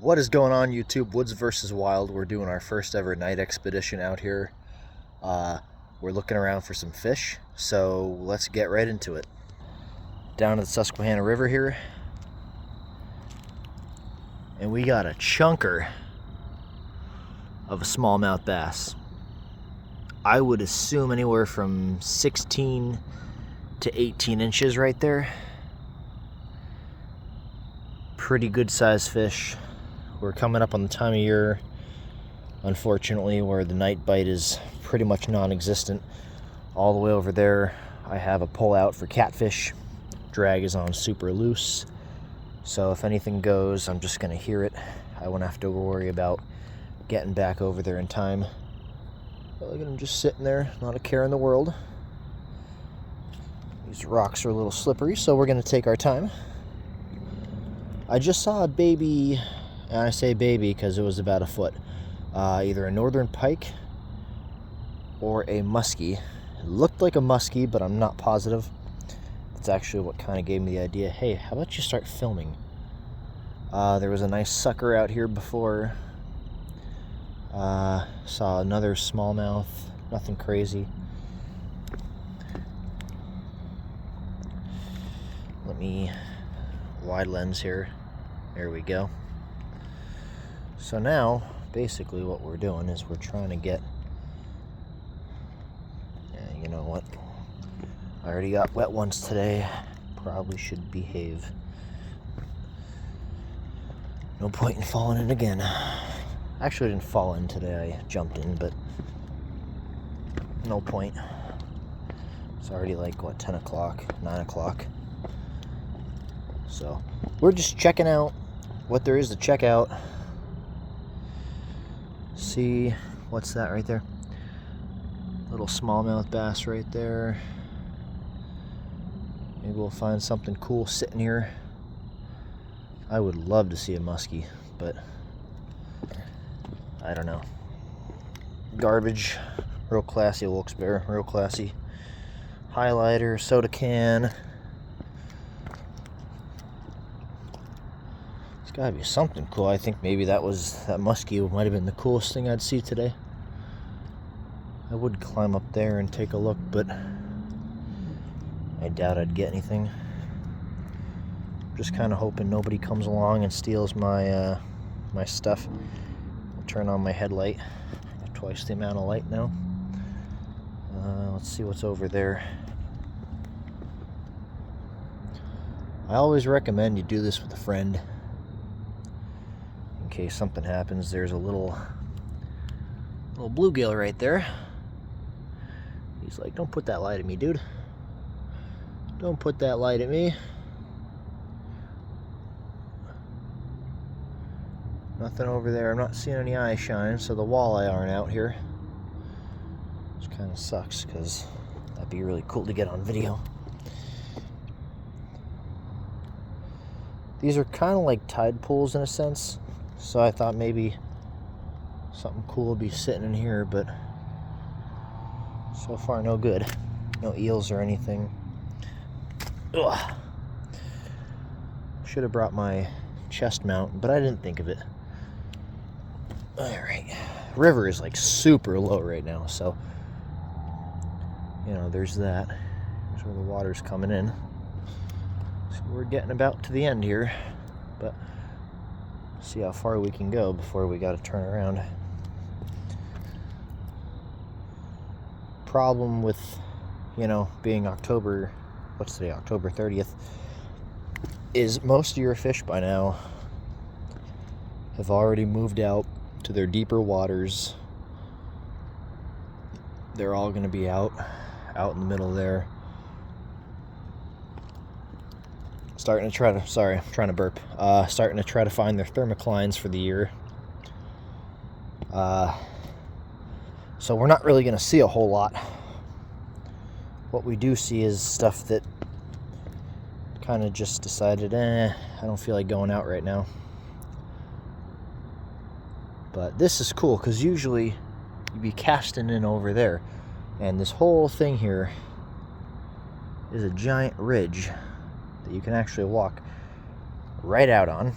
What is going on, YouTube? Woods versus Wild. We're doing our first ever night expedition out here. We're looking around for some fish, so let's get right into it. Down to the Susquehanna River here, and we got a chunker of a smallmouth bass. I would assume anywhere from 16 to 18 inches right there. Pretty good sized fish. We're coming up on the time of year, unfortunately, where the night bite is pretty much non-existent. All the way over there, I have a pull out for catfish. Drag is on super loose, so if anything goes, I'm just gonna hear it. I won't have to worry about getting back over there in time. But look at him just sitting there, not a care in the world. These rocks are a little slippery, so we're gonna take our time. I just saw a baby, and I say baby because it was about a foot, either a northern pike or a muskie. It looked like a muskie, but I'm not positive. That's actually what kind of gave me the idea. Hey, how about you start filming? There was a nice sucker out here before. Saw another smallmouth, nothing crazy. Let me wide lens here. There we go. So now, basically what we're doing is we're trying to get, you know what, I already got wet ones today, probably should behave. No point in falling in again. Actually, I didn't fall in today, I jumped in, but no point. It's already like, what, 10 o'clock, 9 o'clock. So, we're just checking out what there is to check out. See, what's that right there? Little smallmouth bass right there. Maybe we'll find something cool sitting here. I would love to see a muskie, but I don't know. Garbage, real classy Wilkes-Barre, real classy. Highlighter, soda can. It's gotta be something cool. I think maybe that muskie might have been the coolest thing I'd see today. I would climb up there and take a look, but I doubt I'd get anything. Just kind of hoping nobody comes along and steals my my stuff. I'll turn on my headlight. I have twice the amount of light now. Let's see what's over there. I always recommend you do this with a friend. In case something happens, there's a little bluegill right there. He's like, don't put that light at me, dude. Don't put that light at me. Nothing over there. I'm not seeing any eye shine, so the walleye aren't out here. Which kind of sucks, because that'd be really cool to get on video. These are kind of like tide pools in a sense. So I thought maybe something cool would be sitting in here, but so far no good. No eels or anything. Ugh. Should have brought my chest mount, but I didn't think of it. Alright. River is like super low right now, so you know, there's that. There's where the water's coming in. So we're getting about to the end here, but see how far we can go before we got to turn around. Problem with, you know, being October, what's today, October 30th, is most of your fish by now have already moved out to their deeper waters. They're all going to be out in the middle there. Starting to try to, sorry, I'm trying to burp. Starting to try to find their thermoclines for the year. So we're not really going to see a whole lot. What we do see is stuff that kind of just decided, I don't feel like going out right now. But this is cool, because usually you'd be casting in over there. And this whole thing here is a giant ridge that you can actually walk right out on.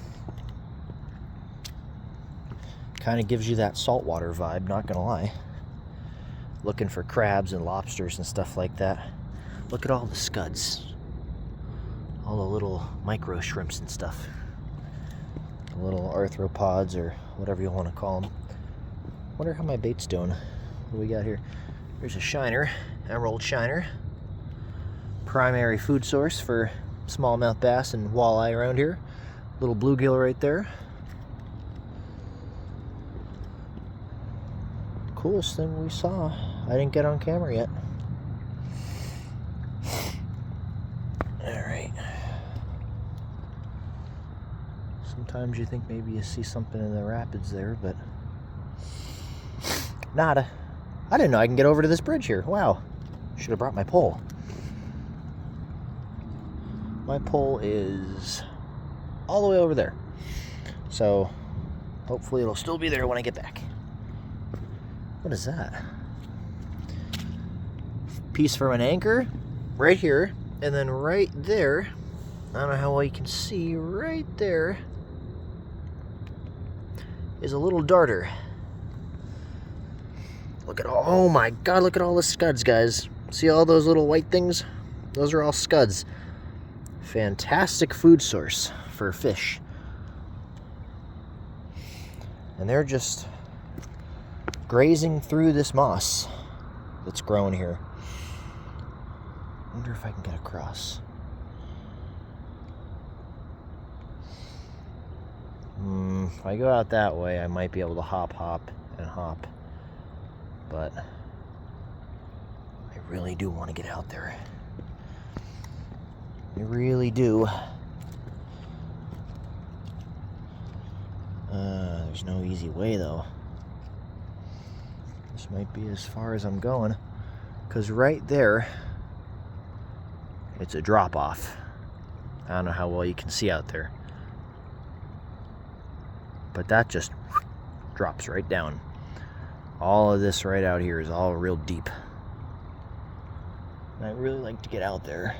Kind of gives you that saltwater vibe, not gonna lie. Looking for crabs and lobsters and stuff like that. Look at all the scuds. All the little micro shrimps and stuff. The little arthropods, or whatever you want to call them. Wonder how my bait's doing. What do we got here? Here's a shiner, emerald shiner. Primary food source for smallmouth bass and walleye around here. Little bluegill right there. Coolest thing we saw. I didn't get on camera yet. Alright. Sometimes you think maybe you see something in the rapids there, but nada. I didn't know I can get over to this bridge here. Wow. Should have brought my pole. My pole is all the way over there. So hopefully it'll still be there when I get back. What is that? Piece from an anchor right here, and then right there, I don't know how well you can see, right there is a little darter. Look at all, oh my god, look at all the scuds, guys. See all those little white things? Those are all scuds. Fantastic food source for fish. And they're just grazing through this moss that's grown here. Wonder if I can get across. If I go out that way, I might be able to hop, and hop. But I really do want to get out there. I really do. There's no easy way though. This might be as far as I'm going, because right there, it's a drop off. I don't know how well you can see out there, but that just drops right down. All of this right out here is all real deep. And I really like to get out there,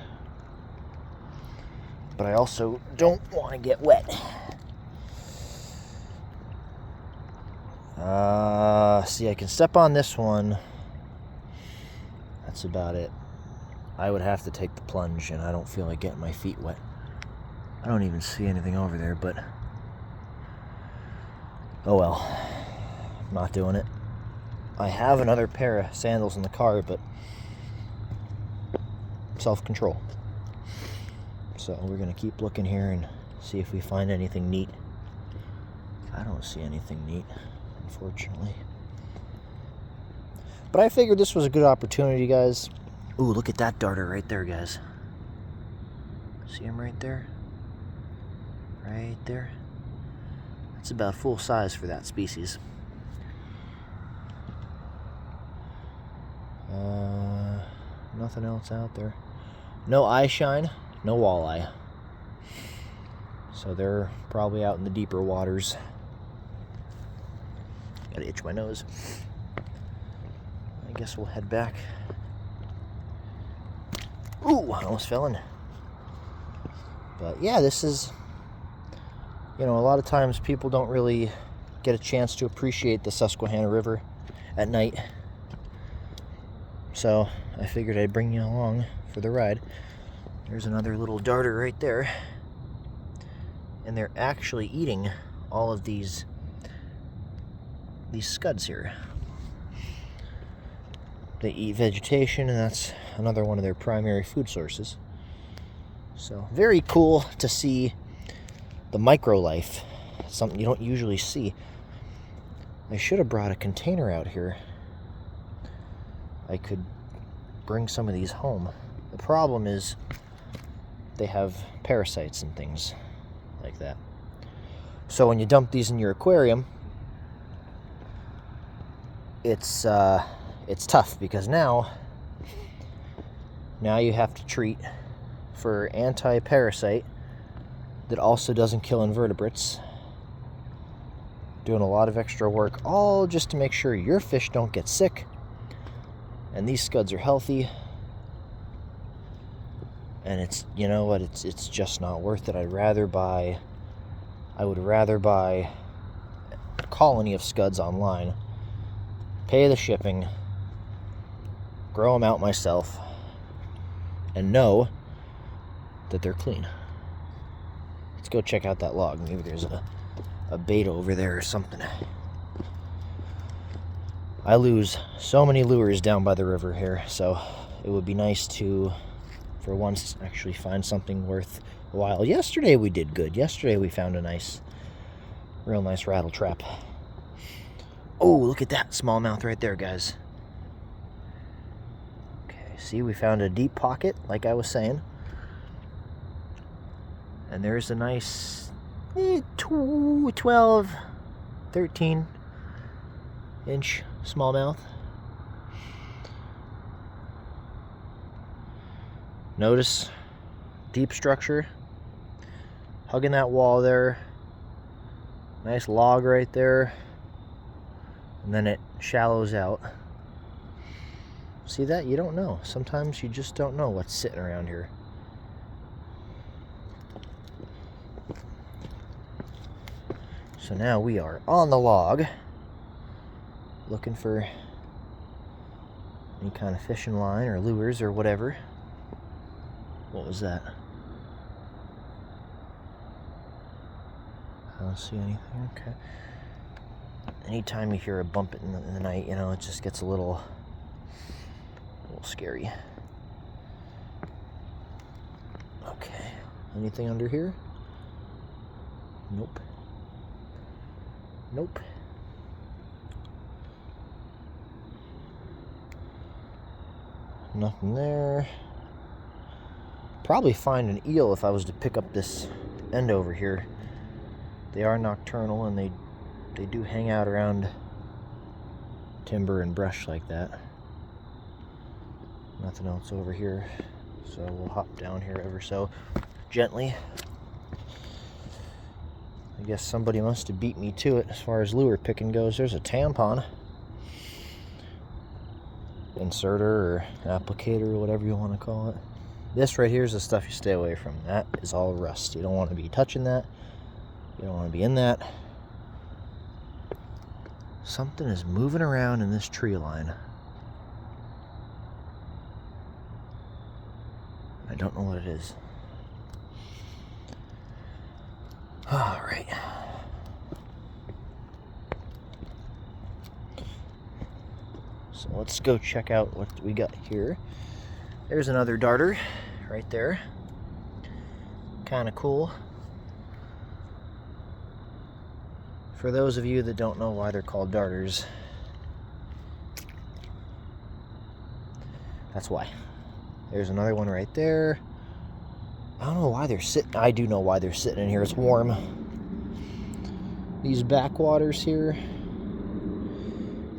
but I also don't want to get wet. See, I can step on this one. That's about it. I would have to take the plunge, and I don't feel like getting my feet wet. I don't even see anything over there, but oh well. I'm not doing it. I have another pair of sandals in the car, but self-control. So we're gonna keep looking here and see if we find anything neat. I don't see anything neat, unfortunately. But I figured this was a good opportunity, guys. Ooh, look at that darter right there, guys. See him right there? Right there. That's about full size for that species. Nothing else out there. No eye shine, no walleye. So they're probably out in the deeper waters. Gotta itch my nose. I guess we'll head back. Ooh, I almost fell in. But yeah, this is, you know, a lot of times people don't really get a chance to appreciate the Susquehanna River at night. So I figured I'd bring you along for the ride. There's another little darter right there. And they're actually eating all of these scuds here. They eat vegetation, and that's another one of their primary food sources. So very cool to see the micro life, something you don't usually see. I should have brought a container out here. I could bring some of these home. The problem is they have parasites and things like that. So when you dump these in your aquarium, it's tough, because now you have to treat for anti-parasite that also doesn't kill invertebrates. Doing a lot of extra work, all just to make sure your fish don't get sick and these scuds are healthy. And it's, you know what, it's just not worth it. I would rather buy colony of scuds online, pay the shipping, grow them out myself, and know that they're clean. Let's go check out that log. Maybe there's a bait over there or something. I lose so many lures down by the river here, so it would be nice to, for once, actually find something worthwhile. Yesterday we did good. Yesterday we found a real nice rattle trap. Oh, look at that smallmouth right there, guys. Okay, see, we found a deep pocket, like I was saying. And there's a nice 12, 13 inch smallmouth. Notice deep structure, hugging that wall there. Nice log right there, and then it shallows out. See that? You don't know. Sometimes you just don't know what's sitting around here. So now we are on the log, looking for any kind of fishing line or lures or whatever. What was that? I don't see anything. Okay. Anytime you hear a bump in the night, you know, it just gets a little scary. Okay. Anything under here? Nope. Nope. Nothing there. Probably find an eel if I was to pick up this end over here. They are nocturnal and they do hang out around timber and brush like that. Nothing else over here, so we'll hop down here ever so gently. I guess somebody must have beat me to it as far as lure picking goes. There's a tampon. Inserter or applicator or whatever you want to call it. This right here is the stuff you stay away from. That is all rust. You don't want to be touching that. You don't want to be in that. Something is moving around in this tree line. I don't know what it is. All right. So let's go check out what we got here. There's another darter right there. Kind of cool. For those of you that don't know why they're called darters, that's why. There's another one right there. I don't know why they're sitting. I do know why they're sitting in here. It's warm. These backwaters here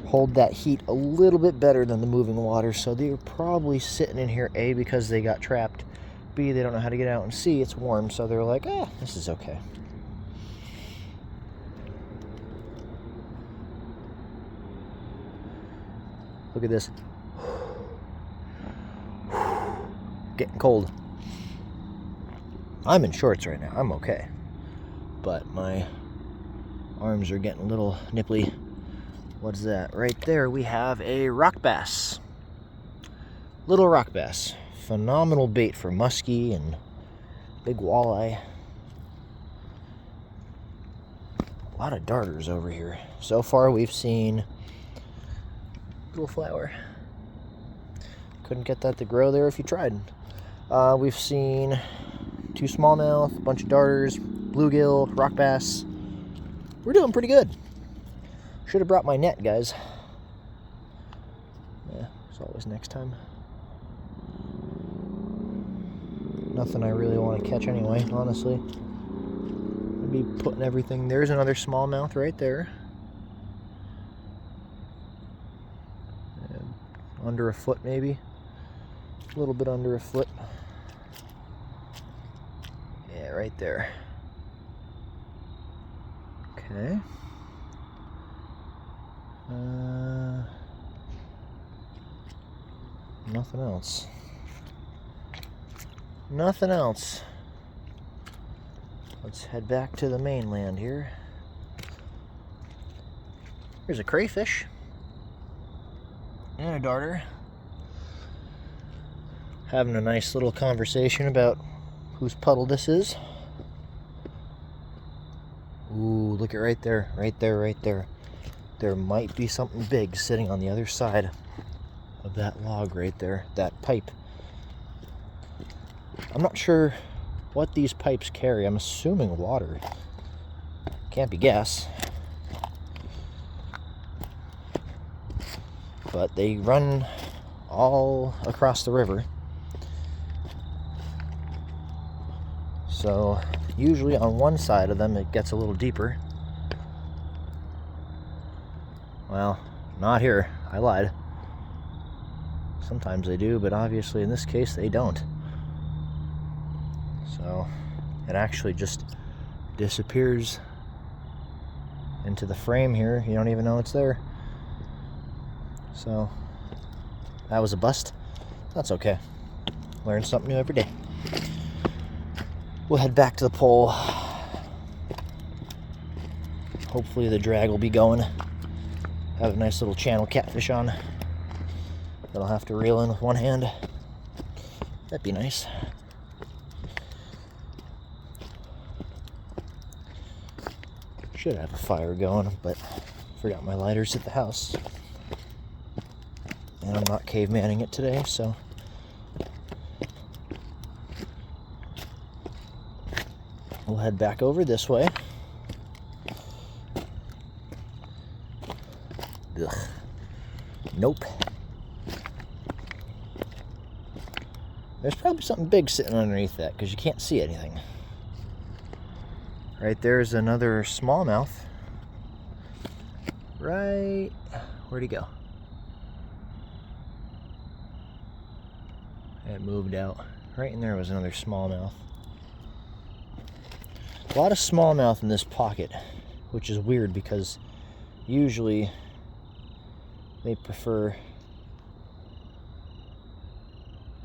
hold that heat a little bit better than the moving water, so they're probably sitting in here, A, because they got trapped, B, they don't know how to get out, and C, it's warm, so they're like, this is okay. Look at this. Getting cold. I'm in shorts right now. I'm okay. But my arms are getting a little nipply. What's that? Right there we have a rock bass. Little rock bass. Phenomenal bait for muskie and big walleye. A lot of darters over here. So far we've seen little flower. Couldn't get that to grow there if you tried. We've seen 2 smallmouth, a bunch of darters, bluegill, rock bass. We're doing pretty good. Should have brought my net, guys. Yeah, as always next time. Nothing I really want to catch anyway, honestly. I'd be putting everything. There's another smallmouth right there. And under a foot maybe. A little bit under a foot. Yeah, right there. Okay. Nothing else. Nothing else. Let's head back to the mainland here. Here's a crayfish and a darter having a nice little conversation about whose puddle this is. Ooh, look at right there, right there, right there. There might be something big sitting on the other side of that log right there, that pipe. I'm not sure what these pipes carry. I'm assuming water. Can't be gas. But they run all across the river. So usually on one side of them it gets a little deeper. Well, not here. I lied. Sometimes they do, but obviously in this case they don't. So it actually just disappears into the frame here. You don't even know it's there. So that was a bust. That's okay. Learn something new every day. We'll head back to the pole. Hopefully the drag will be going. Have a nice little channel catfish on that I'll have to reel in with one hand. That'd be nice. Should have a fire going, but forgot my lighters at the house. And I'm not cavemanning it today, so we'll head back over this way. Ugh. Nope. There's probably something big sitting underneath that because you can't see anything. Right there's another smallmouth. Right, where'd he go? It moved out. Right in there was another smallmouth. A lot of smallmouth in this pocket, which is weird because usually they prefer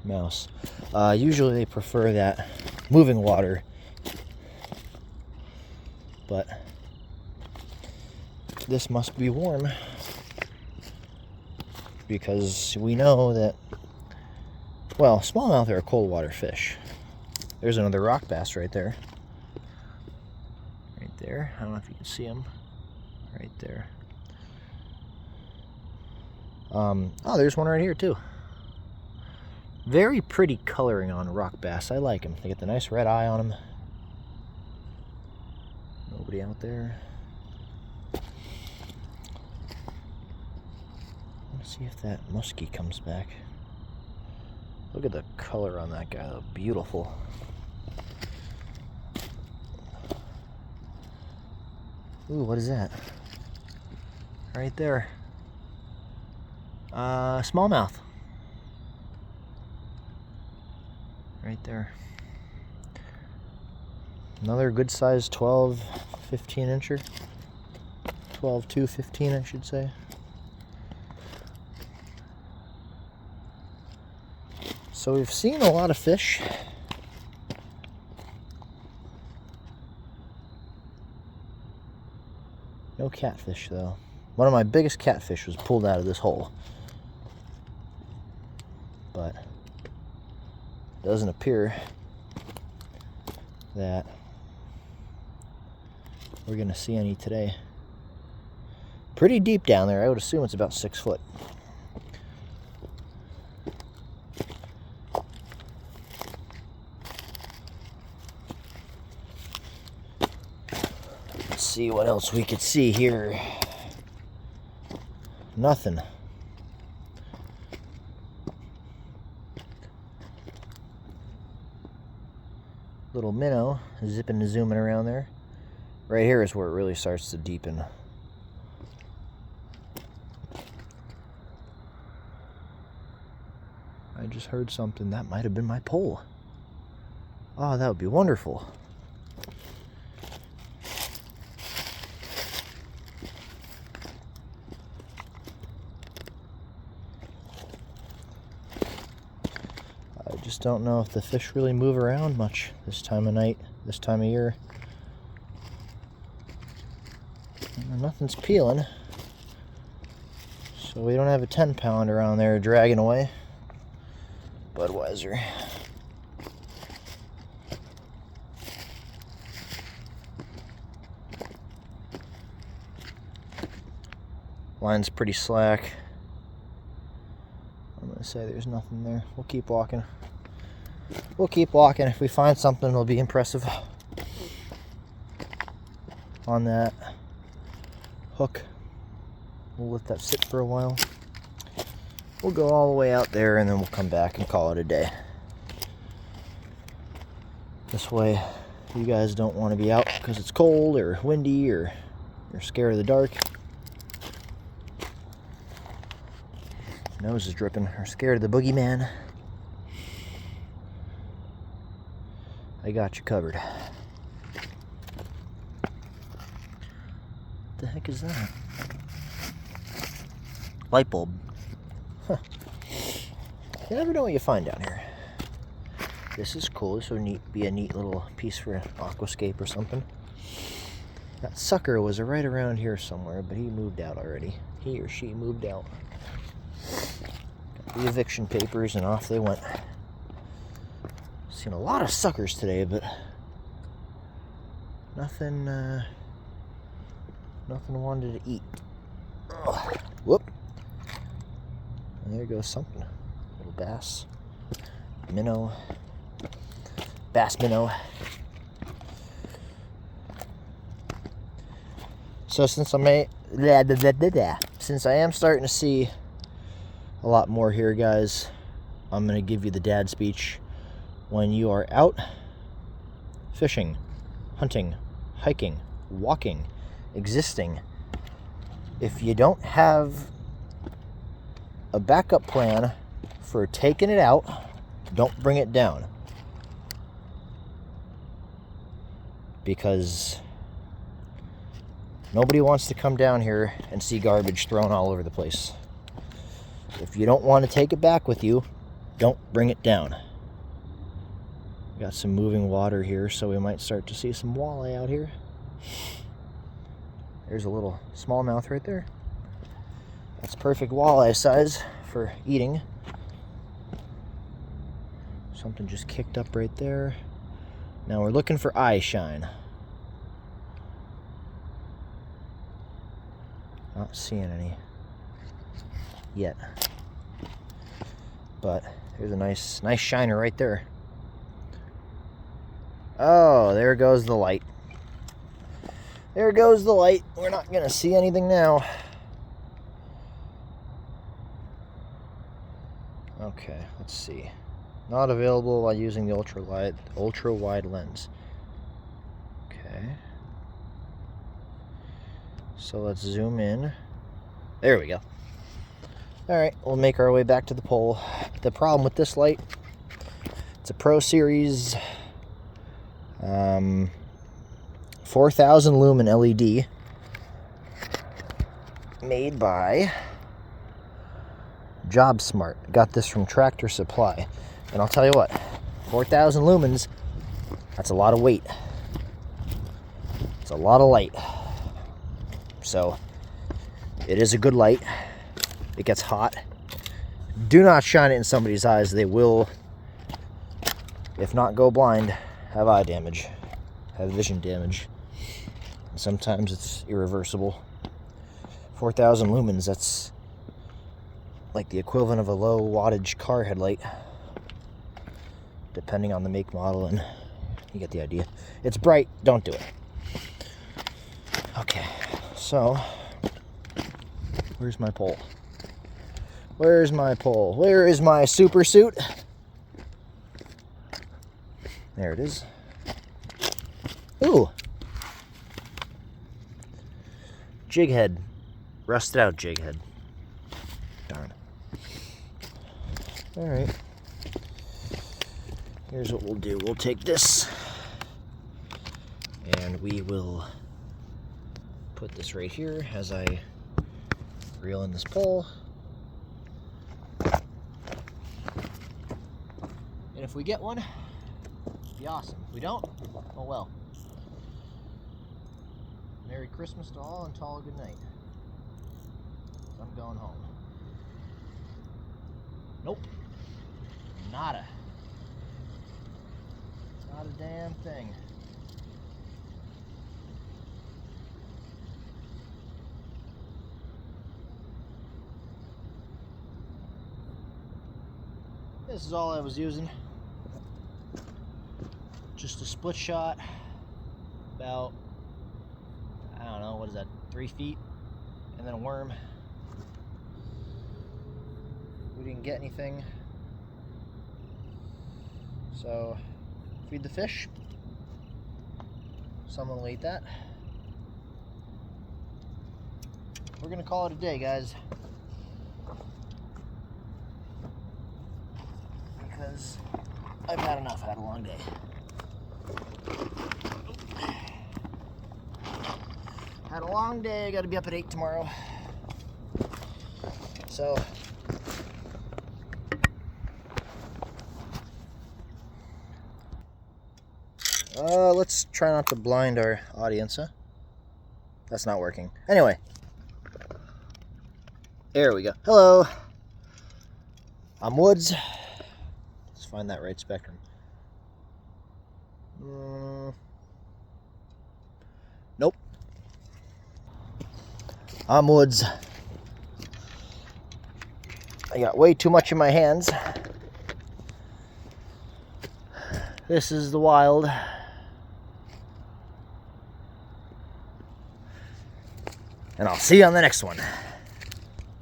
mouse. Usually they prefer that moving water, but this must be warm because we know that, well, smallmouth are a cold water fish. There's another rock bass right there. Right there. I don't know if you can see him. Right there. Oh, there's one right here too. Very pretty coloring on rock bass. I like them. They get the nice red eye on them. Nobody out there. Let's see if that muskie comes back. Look at the color on that guy, though. Beautiful. Ooh, what is that? Right there. Smallmouth. Right there. Another good size 12, 15 incher. 12 to 15, I should say. So we've seen a lot of fish. No catfish though. One of my biggest catfish was pulled out of this hole. But it doesn't appear that we're gonna see any today. Pretty deep down there. I would assume it's about 6 foot. Let's see what else we could see here. Nothing. Little minnow zipping and zooming around there. Right here is where it really starts to deepen. I just heard something. That might have been my pole. Oh, that would be wonderful. I just don't know if the fish really move around much this time of night, this time of year. Nothing's peeling. So we don't have a 10-pound around there dragging away. Budweiser. Line's pretty slack. I'm gonna say there's nothing there. We'll keep walking. We'll keep walking. If we find something, it'll be impressive. On that hook, we'll let that sit for a while. We'll go all the way out there and then we'll come back and call it a day. This way, you guys don't want to be out because it's cold or windy or you're scared of the dark. Nose is dripping. Or scared of the boogeyman. I got you covered. What the heck is that? Light bulb. Huh. You never know what you find down here. This is cool. This would be a neat little piece for an aquascape or something. That sucker was right around here somewhere, but he moved out already. He or she moved out. Got the eviction papers and off they went. Seen a lot of suckers today, but nothing wanted to eat. Ugh. Whoop. And there goes something. Little bass. Minnow. Bass minnow. So since I am starting to see a lot more here, guys, I'm going to give you the dad speech. When you are out fishing, hunting, hiking, walking, existing, if you don't have a backup plan for taking it out, don't bring it down. Because nobody wants to come down here and see garbage thrown all over the place. If you don't want to take it back with you, don't bring it down. Got some moving water here, so we might start to see some walleye out here. There's a little smallmouth right there. That's perfect walleye size for eating. Something just kicked up right there. Now we're looking for eye shine. Not seeing any yet. But there's a nice shiner right there. Oh, there goes the light. There goes the light. We're not going to see anything now. Okay, let's see. Not available while using the ultra wide lens. Okay. So let's zoom in. There we go. Alright, we'll make our way back to the pole. The problem with this light, it's a Pro Series 4,000 lumen LED made by JobSmart. Got this from Tractor Supply. And I'll tell you what, 4,000 lumens, that's a lot of weight. It's a lot of light. So, it is a good light. It gets hot. Do not shine it in somebody's eyes. They will, if not go blind, have eye damage, have vision damage. And sometimes it's irreversible. 4,000 lumens, that's like the equivalent of a low wattage car headlight, depending on the make, model, and you get the idea. It's bright, don't do it. Okay, so where's my pole? Where's my pole? Where is my super suit? There it is. Ooh. Jig head. Rusted out jig head. Darn. Alright. Here's what we'll do. We'll take this and we will put this right here as I reel in this pole. And if we get one, it'd be awesome. If we don't, oh well. Merry Christmas to all and to all a good night. I'm going home. Nope. Nada. Not a damn thing. This is all I was using. Just a split shot, about, I don't know, what is that, 3 feet, and then a worm. We didn't get anything, so feed the fish. Someone will eat that. We're gonna call it a day, guys, because I've had enough. I had a long day. Had a long day. I got to be up at 8 tomorrow. So let's try not to blind our audience, huh? That's not working. Anyway, there we go. Hello, I'm Woods. Let's find that right spectrum. Nope. I'm Woods. I got way too much in my hands. This is the wild. And I'll see you on the next one.